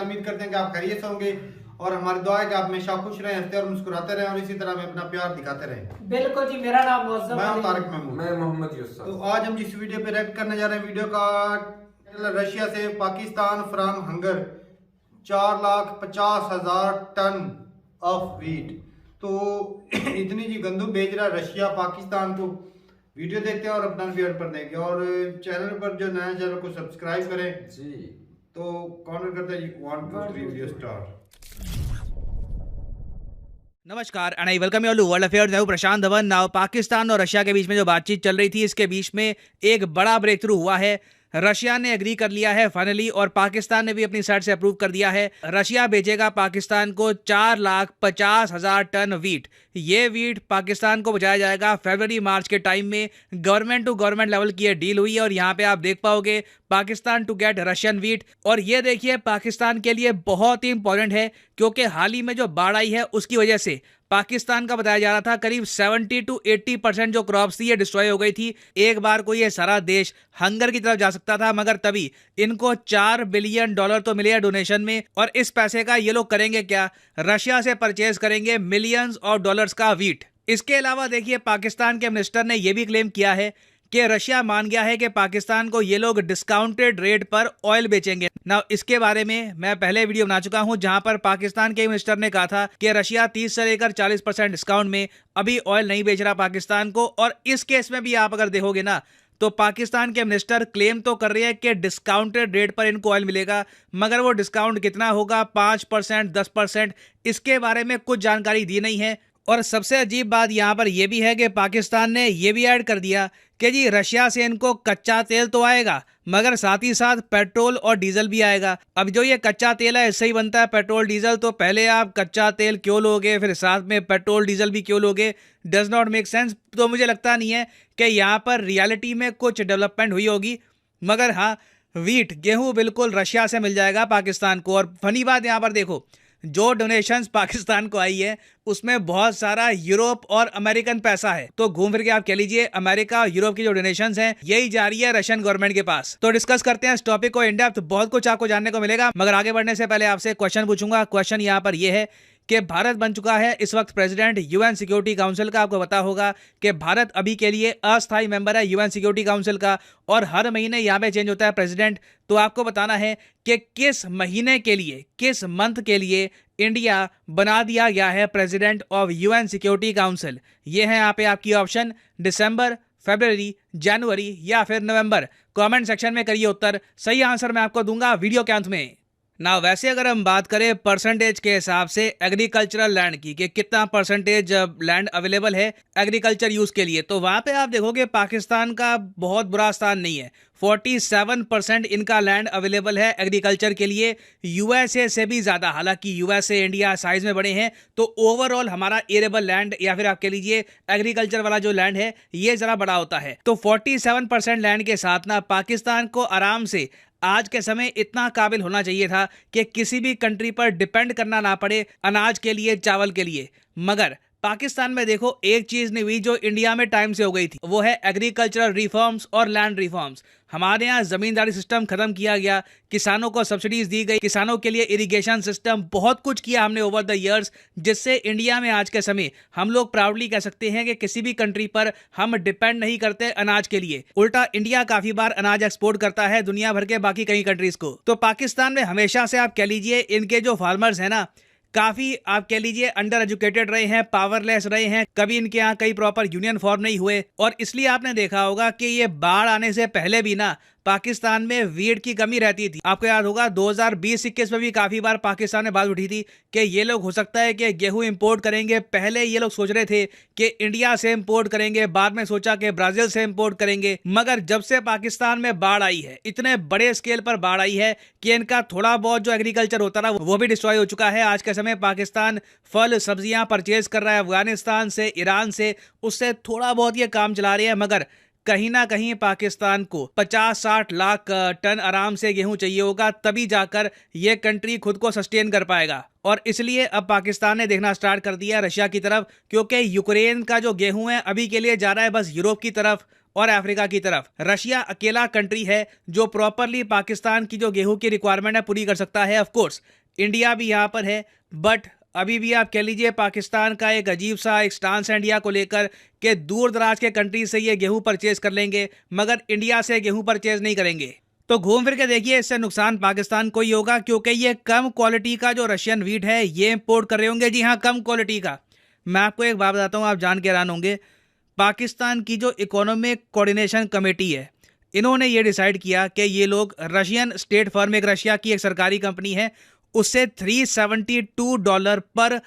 उम्मीद करते हैं कि आप खैरियत से होंगे और हमारी दुआ है कि आप हमेशा खुश रहें, हंसते और मुस्कुराते रहें और इसी तरह हमें अपना प्यार दिखाते रहें। बिल्कुल जी, मेरा नाम मौसम, मैं तारिक महमूद, मैं मोहम्मद यूसुफ। तो आज हम जिस वीडियो पे रिएक्ट करने जा रहे हैं, वीडियो का रशिया से Pakistan from hunger 4,50,000 ton of wheat. तो इतनी जी गंदम भेज रहा है रशिया पाकिस्तान को। वीडियो देखते हैं और अपना रिव्यू पर देंगे और चैनल पर जो नया चैनल को सब्सक्राइब करें जी। तो कॉमेंट करते हैं 1 2 3 वीडियो स्टार्ट। नमस्कार and I welcome you all to world affairs. मैं हूं प्रशांत धवन। नाउ पाकिस्तान और रशिया के बीच में जो बातचीत चल रही थी, इसके बीच में एक बड़ा ब्रेक थ्रू हुआ है। रशिया ने एग्री कर लिया है फाइनली और पाकिस्तान ने भी अपनी साइड से अप्रूव कर दिया है। रशिया भेजेगा पाकिस्तान को 4,50,000 टन वीट। ये वीट पाकिस्तान को पहुंचाया जाएगा फरवरी मार्च के टाइम में। गवर्नमेंट टू गवर्नमेंट लेवल की ये डील हुई है और यहाँ पे आप देख पाओगे Pakistan to get Russian wheat. और ये देखिए पाकिस्तान के लिए बहुत ही इंपॉर्टेंट है क्योंकि हाल ही में जो बाढ़ आई है उसकी वजह से पाकिस्तान का बताया जा रहा था करीब 70 to 80% जो क्रॉप्स थी ये डिस्ट्रॉय हो गई थी। एक बार को ये सारा देश हंगर की तरफ जा सकता था, मगर तभी इनको $4 बिलियन तो मिले डोनेशन में। और इस पैसे का ये लोग करेंगे क्या? रशिया से परचेज करेंगे मिलियंस ऑफ डॉलर्स का वीट। इसके अलावा देखिए पाकिस्तान के मिनिस्टर ने यह भी क्लेम किया है कि रशिया मान गया है कि पाकिस्तान को ये लोग डिस्काउंटेड रेट पर ऑयल बेचेंगे। ना इसके बारे में मैं पहले वीडियो बना चुका हूं जहां पर पाकिस्तान के मिनिस्टर ने कहा था कि रशिया 30 से लेकर 40% डिस्काउंट में अभी ऑयल नहीं बेच रहा पाकिस्तान को। और इस केस में भी आप अगर देखोगे ना तो पाकिस्तान के मिनिस्टर क्लेम तो कर रहे हैं कि डिस्काउंटेड रेट पर इनको ऑयल मिलेगा, मगर वो डिस्काउंट कितना होगा, 5% 10%, इसके बारे में कुछ जानकारी दी नहीं है। और सबसे अजीब बात यहाँ पर यह भी है कि पाकिस्तान ने यह भी ऐड कर दिया कि जी रशिया से इनको कच्चा तेल तो आएगा मगर साथ ही साथ पेट्रोल और डीजल भी आएगा। अब जो ये कच्चा तेल है इससे ही बनता है पेट्रोल डीजल, तो पहले आप कच्चा तेल क्यों लोगे फिर साथ में पेट्रोल डीजल भी क्यों लोगे? Does not make sense. तो मुझे लगता नहीं है कि यहाँ पर रियलिटी में कुछ डेवलपमेंट हुई होगी। मगर हाँ, वीट गेहूं बिल्कुल रशिया से मिल जाएगा पाकिस्तान को। और फनी बात यहाँ पर देखो, जो डोनेशंस पाकिस्तान को आई है उसमें बहुत सारा यूरोप और अमेरिकन पैसा है। तो घूम फिर के आप कह लीजिए अमेरिका और यूरोप की जो डोनेशंस हैं यही जा रही है रशियन गवर्नमेंट के पास। तो डिस्कस करते हैं इस टॉपिक को इन डेप्थ, बहुत कुछ आपको जानने को मिलेगा। मगर आगे बढ़ने से पहले आपसे क्वेश्चन पूछूंगा। क्वेश्चन यहाँ पर यह है कि भारत बन चुका है इस वक्त प्रेसिडेंट यूएन सिक्योरिटी काउंसिल का। आपको पता होगा कि भारत अभी के लिए अस्थायी मेंबर है यूएन सिक्योरिटी काउंसिल का और हर महीने यहाँ पे चेंज होता है प्रेसिडेंट। तो आपको बताना है कि किस महीने के लिए, किस मंथ के लिए इंडिया बना दिया गया है president of UN security council. ये है यहाँ पे आपकी ऑप्शन, दिसंबर, फरवरी, जनवरी या फिर नवंबर। कमेंट सेक्शन में करिए उत्तर। सही आंसर मैं आपको दूंगा वीडियो के अंत में। ना वैसे अगर हम बात करें परसेंटेज के हिसाब से एग्रीकल्चरल लैंड की कि कितना परसेंटेज लैंड अवेलेबल है एग्रीकल्चर यूज के लिए, तो वहां पे आप देखोगे पाकिस्तान का बहुत बुरा स्थान नहीं है। 47% इनका लैंड अवेलेबल है एग्रीकल्चर के लिए, यूएसए से भी ज्यादा। हालांकि यूएसए इंडिया साइज में बड़े हैं तो ओवरऑल हमारा एरेबल लैंड या फिर आप कह लीजिए एग्रीकल्चर वाला जो लैंड है ये जरा बड़ा होता है। तो 47% लैंड के साथ ना पाकिस्तान को आराम से आज के समय इतना काबिल होना चाहिए था कि किसी भी कंट्री पर डिपेंड करना ना पड़े अनाज के लिए, चावल के लिए। मगर पाकिस्तान में देखो एक चीज नहीं हुई जो इंडिया में टाइम से हो गई थी, वो है एग्रीकल्चरल रिफॉर्म्स और लैंड रिफॉर्म्स। हमारे यहाँ जमींदारी सिस्टम खत्म किया गया, किसानों को सब्सिडीज दी गई, किसानों के लिए इरिगेशन सिस्टम, बहुत कुछ किया हमने ओवर द इयर्स, जिससे इंडिया में आज के समय हम लोग प्राउडली कह सकते हैं कि किसी भी कंट्री पर हम डिपेंड नहीं करते अनाज के लिए। उल्टा इंडिया काफी बार अनाज एक्सपोर्ट करता है दुनिया भर के बाकी कई कंट्रीज को। तो पाकिस्तान में हमेशा से आप कह लीजिए इनके जो फार्मर्स है ना काफी आप कह लीजिए अंडर एजुकेटेड रहे हैं, पावरलेस रहे हैं, कभी इनके यहाँ कई प्रॉपर यूनियन फॉर्म नहीं हुए। और इसलिए आपने देखा होगा कि ये बाढ़ आने से पहले भी ना पाकिस्तान में वीट की कमी रहती थी। आपको याद होगा 2020-21 में भी काफी बार पाकिस्तान में बात उठी थी कि ये लोग हो सकता है कि गेहूं इंपोर्ट करेंगे। पहले ये लोग सोच रहे थे कि इंडिया से इंपोर्ट करेंगे, बाद में सोचा कि ब्राजील से इंपोर्ट करेंगे। मगर जब से पाकिस्तान में बाढ़ आई है, इतने बड़े स्केल पर बाढ़ आई है कि इनका थोड़ा बहुत जो एग्रीकल्चर होता था वो भी डिस्ट्रॉय हो चुका है। आज के समय पाकिस्तान फल सब्जियां परचेज कर रहा है अफगानिस्तान से, ईरान से, उससे थोड़ा बहुत ये काम चला रही है। मगर कहीं ना कहीं पाकिस्तान को 50-60 लाख टन आराम से गेहूं चाहिए होगा, तभी जाकर ये कंट्री खुद को सस्टेन कर पाएगा। और इसलिए अब पाकिस्तान ने देखना स्टार्ट कर दिया रशिया की तरफ, क्योंकि यूक्रेन का जो गेहूं है अभी के लिए जा रहा है बस यूरोप की तरफ और अफ्रीका की तरफ। रशिया अकेला कंट्री है जो प्रॉपरली पाकिस्तान की जो गेहूं की रिक्वायरमेंट है पूरी कर सकता है। ऑफ कोर्स इंडिया भी यहाँ पर है, बट अभी भी आप कह लीजिए पाकिस्तान का एक अजीब सा एक स्टांस है इंडिया को लेकर कि दूर दराज के कंट्री से ये गेहूं परचेज कर लेंगे मगर इंडिया से गेहूं परचेज नहीं करेंगे। तो घूम फिर के देखिए इससे नुकसान पाकिस्तान को ही होगा, क्योंकि ये कम क्वालिटी का जो रशियन वीट है ये इंपोर्ट कर रहे होंगे। जी हाँ, कम क्वालिटी का। मैं आपको एक बात बताता हूँ, आप जान के हैरान होंगे। पाकिस्तान की जो इकोनॉमिक कोऑर्डिनेशन कमेटी है, इन्होंने ये डिसाइड किया कि ये लोग रशियन स्टेट फर्म, एक रशिया की एक सरकारी कंपनी है, उससे $372 पर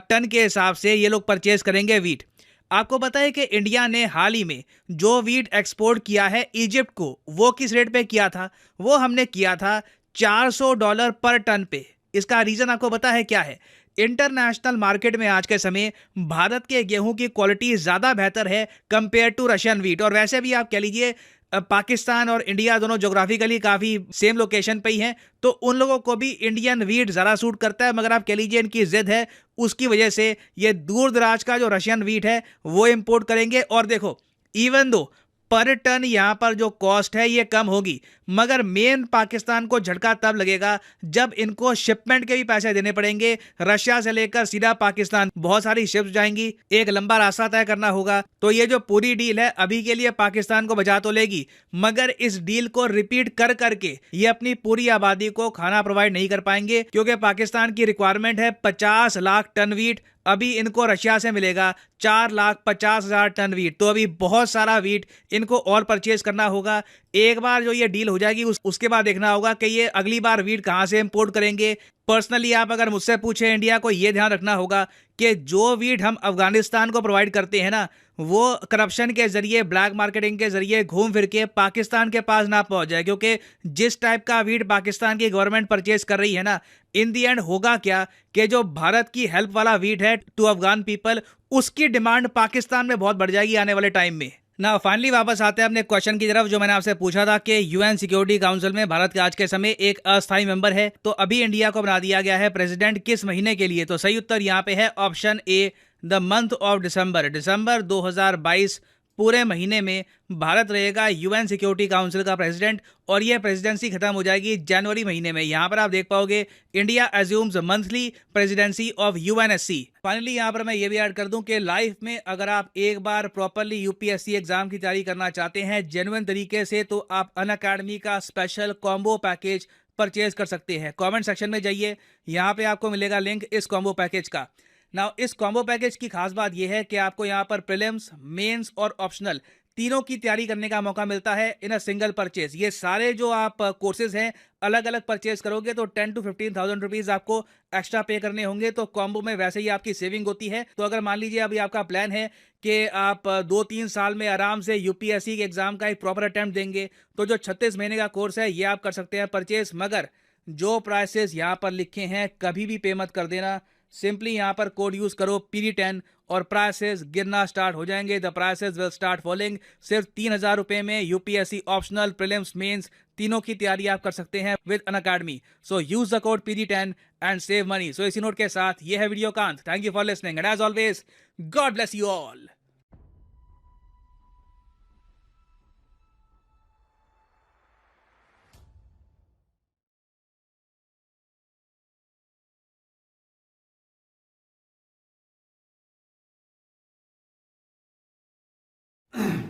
टन के हिसाब से ये लोग परचेज करेंगे वीट। आपको पता है कि इंडिया ने हाल ही में जो वीट एक्सपोर्ट किया है इजिप्ट को, वो किस रेट पे किया था? वो हमने किया था $400 पर टन पे। इसका रीजन आपको पता है क्या है? इंटरनेशनल मार्केट में आज के समय भारत के गेहूं की क्वालिटी ज्यादा बेहतर है कंपेयर टू रशियन वीट। और वैसे भी आप कह लीजिए पाकिस्तान और इंडिया दोनों ज्योग्राफिकली काफी सेम लोकेशन पे ही हैं, तो उन लोगों को भी इंडियन वीट ज़्यादा सूट करता है। मगर आप कह लीजिए इनकी जिद है, उसकी वजह से ये दूर दराज का जो रशियन वीट है वो इंपोर्ट करेंगे। और देखो, इवन दो पर टन यहाँ पर जो कॉस्ट है ये कम होगी, मगर मेन पाकिस्तान को झटका तब लगेगा जब इनको शिपमेंट के भी पैसे देने पड़ेंगे। रशिया से लेकर सीधा पाकिस्तान बहुत सारी शिप्स जाएंगी, एक लंबा रास्ता तय करना होगा। तो ये जो पूरी डील है अभी के लिए पाकिस्तान को बचा तो लेगी, मगर इस डील को रिपीट कर करके ये अपनी पूरी आबादी को खाना प्रोवाइड नहीं कर पाएंगे, क्योंकि पाकिस्तान की रिक्वायरमेंट है 50 लाख टन वीट। अभी इनको रशिया से मिलेगा 4,50,000 टन वीट। तो अभी बहुत सारा वीट इनको और परचेज करना होगा। एक बार जो ये डील हो जाएगी उसके बाद देखना होगा कि ये अगली बार वीट कहां से इंपोर्ट करेंगे। पर्सनली आप अगर मुझसे पूछे, इंडिया को ये ध्यान रखना होगा कि जो वीट हम अफगानिस्तान को प्रोवाइड करते हैं ना, वो करप्शन के जरिए, ब्लैक मार्केटिंग के जरिए घूम फिर के पाकिस्तान के पास ना पहुंच जाए। क्योंकि जिस टाइप का वीट पाकिस्तान की गवर्नमेंट परचेज कर रही है ना, इन दी एंड होगा क्या कि जो भारत की हेल्प वाला वीट है टू अफगान पीपल, उसकी डिमांड पाकिस्तान में बहुत बढ़ जाएगी आने वाले टाइम में ना। फाइनली वापस आते हैं अपने क्वेश्चन की तरफ जो मैंने आपसे पूछा था कि यूएन सिक्योरिटी काउंसिल में भारत का आज के समय एक अस्थायी मेंबर है, तो अभी इंडिया को बना दिया गया है प्रेसिडेंट किस महीने के लिए? तो सही उत्तर यहाँ पे है option A, the month of दिसंबर। दिसंबर 2022 पूरे महीने में भारत रहेगा यूएन सिक्योरिटी काउंसिल का प्रेसिडेंट, और यह प्रेसिडेंसी खत्म हो जाएगी जनवरी महीने में। यहां पर आप देख पाओगे India assumes monthly presidency of UNSC. Finally यहां पर मैं ये भी ऐड कर दूं कि लाइफ में अगर आप एक बार प्रॉपरली यूपीएससी एग्जाम की तैयारी करना चाहते हैं जेन्युइन तरीके से, तो आप अनअकैडमी का स्पेशल कॉम्बो पैकेज परचेज कर सकते हैं। कमेंट सेक्शन में जाइए, यहाँ पे आपको मिलेगा लिंक इस कॉम्बो पैकेज का। नाउ इस कॉम्बो पैकेज की खास बात यह है कि आपको यहाँ पर प्रीलिम्स, मेंस और ऑप्शनल तीनों की तैयारी करने का मौका मिलता है इन अ सिंगल परचेज। ये सारे जो आप कोर्सेज हैं अलग अलग परचेज करोगे तो 10 to 15,000 रुपीज आपको एक्स्ट्रा पे करने होंगे। तो कॉम्बो में वैसे ही आपकी सेविंग होती है। तो अगर मान लीजिए अभी आपका प्लान है कि आप 2-3 साल में आराम से यूपीएससी के एग्जाम का एक प्रॉपर अटेम्प्ट देंगे, तो जो 36 महीने का कोर्स है ये आप कर सकते हैं परचेज। मगर जो प्राइसेस यहाँ पर लिखे हैं कभी भी पे मत कर देना। सिंपली यहाँ पर कोड यूज करो PD10 और प्राइसेस गिरना स्टार्ट हो जाएंगे। The prices will start falling. सिर्फ 3,000 रुपए में यूपीएससी ऑप्शनल, प्रीलिम्स, मेंस तीनों की तैयारी आप कर सकते हैं with Unacademy. So use the code PD10 and save money. So इसी नोट के साथ ये है वीडियो का अंत। Thank you for listening and as always god bless you all.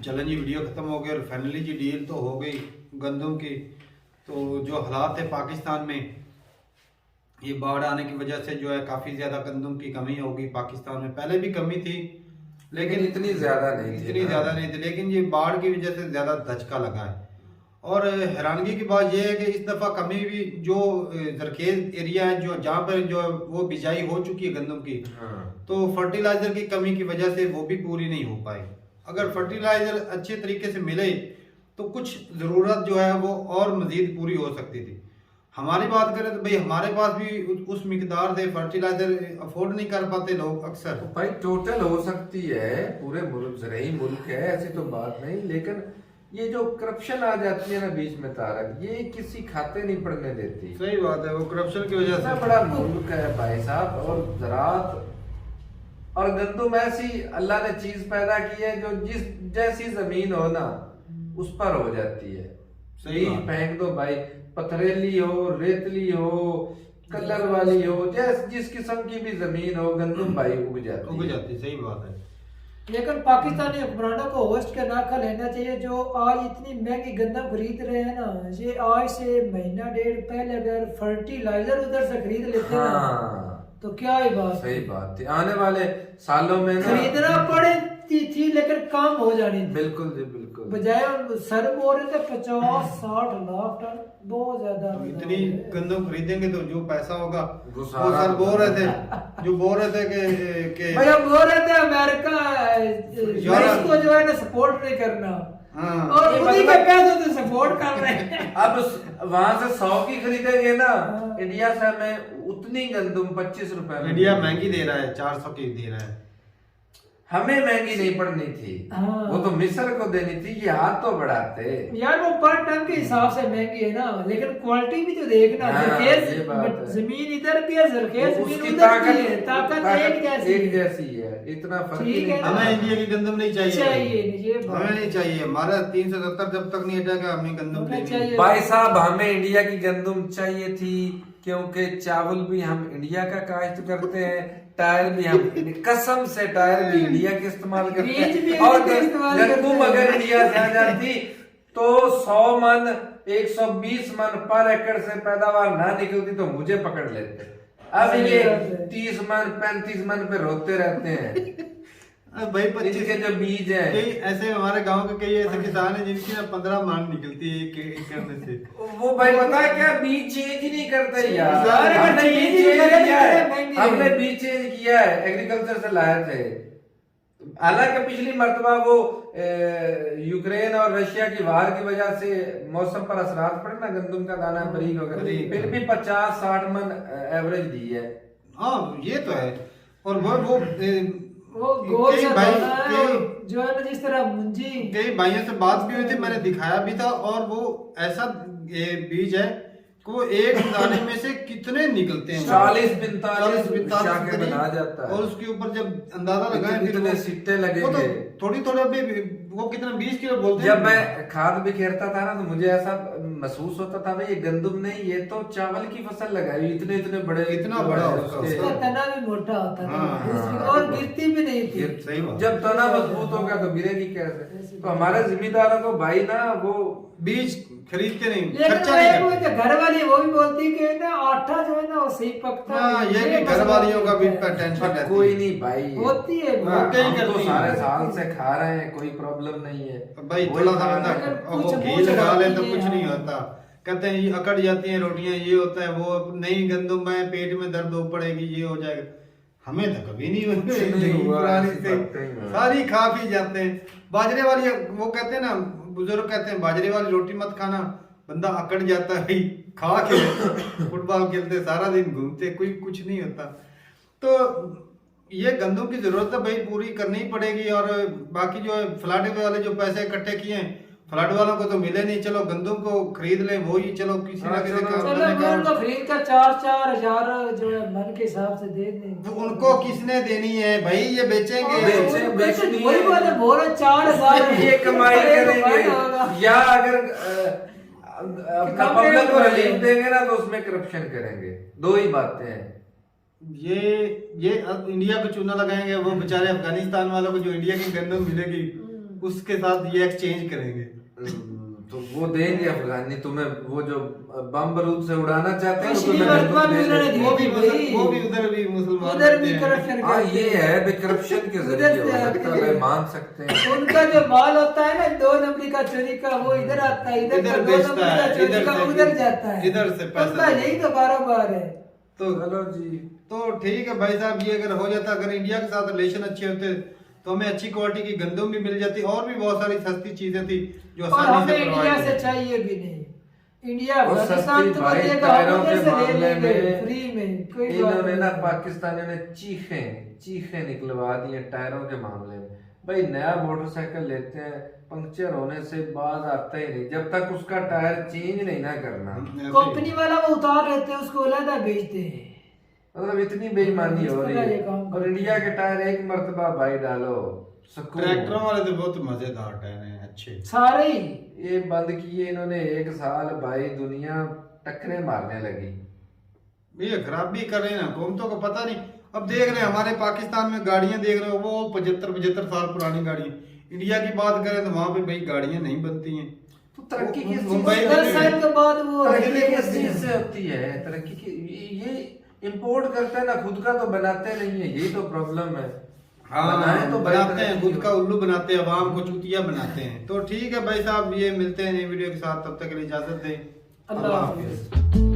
चलें जी, वीडियो ख़त्म हो गई और फाइनली जी डील तो हो गई गंदम की। तो जो हालात है पाकिस्तान में, ये बाढ़ आने की वजह से जो है काफ़ी ज़्यादा गंदम की कमी होगी पाकिस्तान में। पहले भी कमी थी लेकिन इतनी ज़्यादा नहीं थी, लेकिन ये बाढ़ की वजह से ज़्यादा धचका लगा है। और हैरानगी की बात यह है कि इस दफ़ा कमी भी जो जरखेज एरिया है, जो जहाँ पर जो वो बिजाई हो चुकी है गंदम की, तो फर्टिलाइज़र की कमी की वजह से वो भी पूरी नहीं हो पाई। अगर फर्टिलाइज़र अच्छे तरीके से मिले तो कुछ ज़रूरत जो है वो और मज़ीद पूरी हो सकती थी। हमारी बात करें तो भाई हमारे पास भी उस मिकदार से फर्टिलाइज़र अफोर्ड नहीं कर पाते लोग अक्सर। तो भाई टोटल हो सकती है, पूरे मुल्क ज़रई मुल्क है, ऐसी तो बात नहीं। लेकिन ये जो करप्शन आ जाती है ना बीच में तारक, ये किसी खाते नहीं पड़ने देती। सही बात है, वो करप्शन की वजह से। बड़ा मुल्क है भाई साहब, और ज़राअत और गंदम ऐसी अल्लाह ने चीज पैदा की है जो जिस जैसी जमीन हो ना उस पर हो जाती है। सही बीज बात। फेंक दो भाई, पथरेली हो, रेतली हो, कलर वाली हो, जिस किस्म की भी जमीन हो, गंदम भाई उग उग जाती है। जाती, सही बात है। लेकिन पाकिस्तानी हुक्मरानों को होश का नाका लेना चाहिए, जो आज इतनी महंगी गंदम खरीद रहे हैं ना, ये आज से महीना डेढ़ पहले अगर फर्टिलाइजर उधर से खरीद लेते ना हाँ तो क्या ही बात है। सही बात है, आने वाले सालों में ना खरीदना पड़ती थी लेकिन काम हो जानी थी। बिल्कुल जी बिल्कुल। बजाय सर बोल रहे थे 50-60 लाख टन, बहुत ज्यादा। तो इतनी गंदम खरीदेंगे तो जो पैसा होगा वो वो सारा सर बोल रहे थे, जो बोल रहे थे कि भाई अब बोल रहे थे अमेरिका इसको जो है ना सपोर्ट नहीं करना, हाँ, और ये उन्हीं मतलब- के पैसों से सपोर्ट कर रहे हैं। अब वहां से 100 की खरीदेंगे ना, हाँ। इंडिया से हमें उतनी गंदम 25 रुपए में इंडिया मिलेगी। महंगी दे रहा है, 400 की दे रहा है। हमें महंगी नहीं पड़नी थी, हाँ। वो तो मिस्र को देनी थी, ये हाथ तो बढ़ाते। यार वो पर टन के हिसाब से महंगी है ना, लेकिन क्वालिटी भी तो देखना। हाँ, जरखेज ये बात है। जमीन इधर भी है, जरखेज उसकी जमीन उधर भी है, ताकत ताकत एक जैसी एक है। जैसी है, इतना फर्क ही ठीक नहीं है ना? हमें इंडिया की गंदम नहीं चाहिए। चाहिए नहीं, ये बात। हमें नहीं चाहिए, हमारा 370 जब तक नहीं हटेगा हमें गंदम हमें लेनी है। चाहिए। भाई साहब हमें इंडिया की गंदम चाहिए थी, क्योंकि चावल भी हम इंडिया का काश्त करते हैं, टायर भी हम, कसम से टायर भी इंडिया के इस्तेमाल करते बीज भी हैं। और इंडिया के इस्तेमाल करते गंदम हैं। अगर इंडिया से आ जाती तो 100 मन 120 मन पर एकड़ से पैदावार ना निकलती तो मुझे पकड़ लेते। अब सही ये बात है। 30 मन 35 मन पे रोते रहते हैं। अब भाई 25 इनके जो बीज है, कई ऐसे हमारे गांव के कई ऐसे किसान हैं जिनकी ना 15 मान निकलती है एक करने से। वो भाई पता है क्या, बीज चेंज ही नहीं करते यार। यार, अगर हमने change बीज ही चेंज करें किया तो है, महंगी हमने है। बीज चेंज किया है, एग्रीकल्चर से लाए थे। हालांकि पिछली मर्तबा वो यूक्रेन और रशिया की वार की वजह से मौसम पर असरात पड़े ना, गंदम का दाना बारीक वगैरह, बारीक। फिर भी 50-60 मन एवरेज दी है। हाँ ये तो है। और वो गोल कई सा भाई दाना है, और जो है ना जिस तरह मुंजी। कई भाइयों से बात भी हुई थी, मैंने दिखाया भी था। और वो ऐसा बीज है कि वो एक दाने में से कितने निकलते हैं, 40-45 शाखें करीब। बना जाता है। और उसके ऊपर जब अंदाजा लगाए फिर इतने वो- सिट्टे वो लगेंगे। तो थोड़ी थोड़ी अभी वो कितना 20 किलो बोलते जब हैं। मैं खाद बिखेरता था ना तो मुझे ऐसा महसूस होता था भाई ये गंदम नहीं, ये तो चावल की फसल लगाई हुई, इतने इतने बड़े, इतना बड़ा है उसका उसके। उसका तना भी मोटा होता था, हाँ, दूसरी- हाँ, और हाँ। गिरती भी नहीं थी। सही बात। जब तना मजबूत होगा तो गिरेगी कैसे। तो हमारे जिम्मेदारों को भाई ना वो बीज खरीद के नहीं, लेकिन खर्चा वो नहीं एक वो करते। जो घर वाली वो भी बोलती कि ना आटा जो है ना वो सही पकता हाँ, नहीं। ये भी घर वालियों का भी टेंशन पर रहती कोई है। नहीं भाई, होती है वो। हाँ, कई हम तो करती सारे हैं। साल से खा रहे हैं, कोई प्रॉब्लम नहीं है भाई वही थोड़ा सा खा बंदा रहे हैं। अगर वो कुछ घी मुंह लगा ले तो चढ़ाती कुछ है, नहीं हाँ। होता। कहते हैं ये अकड़ जाती हैं रोटियां, ये होता है, वो नहीं गंदम है, पेट में दर्द हो पड़ेगी, ये हो जाएगा। हमें तो कभी नहीं नहीं हुआ, पुरानी ऐसी से बातें ही नहीं। सारी खा पी जाते हैं। बाजरे वाली वो कहते हैं ना, बुजुर्ग कहते हैं बाजरे वाली रोटी मत खाना, बंदा अकड़ जाता है भाई। खा के फुटबॉल खेलते सारा दिन घूमते, कोई कुछ नहीं होता। तो ये गंदम की जरूरत है भाई पूरी करनी ही पड़ेगी। और बाकी जो है फ्लड वाले जो पैसे इकट्ठे किए हैं, फ्लड वालों को तो मिले नहीं, चलो गंदम को खरीद ले, वो ही चलो किसी ना हाँ, किसी चलो, का चलो उन्होंने मैं कहा- उनको खरीद कर 4-4 हजार जो है मन के हिसाब से दे दें। तो उनको किसने देनी है भाई, ये बेचेंगे। बेचनी वही है। बोले बोलो 4,000 ये कमाई करेंगे, होगा। या अगर अपना कम पब्लिक रेट को में रिलीफ देंगे ना तो उसमें करप्शन करेंगे। दो ही बातें हैं। ये अब इंडिया को चूना लगाएंगे, वो बेचारे अफगानिस्तान वालों को जो इंडिया की गंदम मिलेगी उसके साथ ये एक्सचेंज करेंगे। तो वो देंगे अफगानी तुम्हें, वो जो बम बारूद से उड़ाना चाहते हैं पिछली तुम्हें मरतबा बंदूक भी दे उन्होंने देंगे। वो भी भाई। वो भी उधर भी मुसलमान उधर भी रहते हैं। करप्शन हाँ करते ये हैं। है भी करप्शन के उधर जरिए हो से सकता आते है, हैं। मान सकते हैं। उनका जो माल होता है ना 2 नंबरी का चोरी का, वो इधर आता है, इधर का इधर 2 बेचता नंबरी का है, चोरी इधर का से उधर जाता है। इधर से पैसा उनका यही तो कारोबार है। तो चलो जी, तो ठीक है भाई साहब, ये अगर हो जाता, अगर इंडिया के साथ रिलेशन अच्छे होते तो हमें अच्छी क्वालिटी की गंदम भी मिल जाती, और भी बहुत सारी सस्ती चीजें थी जो और आसानी हमें से इंडिया provide से होती। चाहिए भी नहीं। इंडिया और अफगानिस्तान सस्ती तो भाई देगा, टायरों हम के उधर से ले मामले लेंगे में फ्री में, कोई बात इन्होंने ना नहीं। पाकिस्तानियों ने चीखे निकलवा दी हैं टायरों के मामले में। भाई नया मोटरसाइकिल लेते हैं, पंक्चर होने से बाज आता ही नहीं जब तक उसका टायर चेंज नहीं ना करना। ऐसे ही। कंपनी वाला वो उतार लेते हैं, उसको अलग बेचते हैं। मतलब इतनी बेईमानी इस हो रही तरह ये है। काम और इंडिया के टायर एक मरतबा भाई डालो, सुकून। ट्रैक्टरों वाले तो बहुत मजेदार टायर हैं, अच्छे सारे ही ये बंद किए इन्होंने 1 साल, भाई दुनिया टक्करें मारने लगी। ये खराबी कर रहे हैं ना, हुकूमतों को पता नहीं। अब देख रहे हैं हमारे पाकिस्तान में गाड़ियां देख रहे हो, वो 75 साल पुरानी गाड़ी। इंडिया की बात करें तो वहां पे भाई गाड़ियां नहीं बनती हैं। तो तरक्की किस चीज मुंबई से, में 10 साल के बाद वो तरक्की किस चीज से होती है? तरक्की की ये इंपोर्ट करते हैं ना, खुद का तो बनाते नहीं है, यही तो प्रॉब्लम है। बनाएं तो बनाते हैं, खुद का उल्लू बनाते हैं, अवाम को चूतिया बनाते हैं। तो ठीक है भाई साहब, ये मिलते हैं नई वीडियो के साथ, तब तक के लिए इजाजत दें। अल्लाह हाफिज।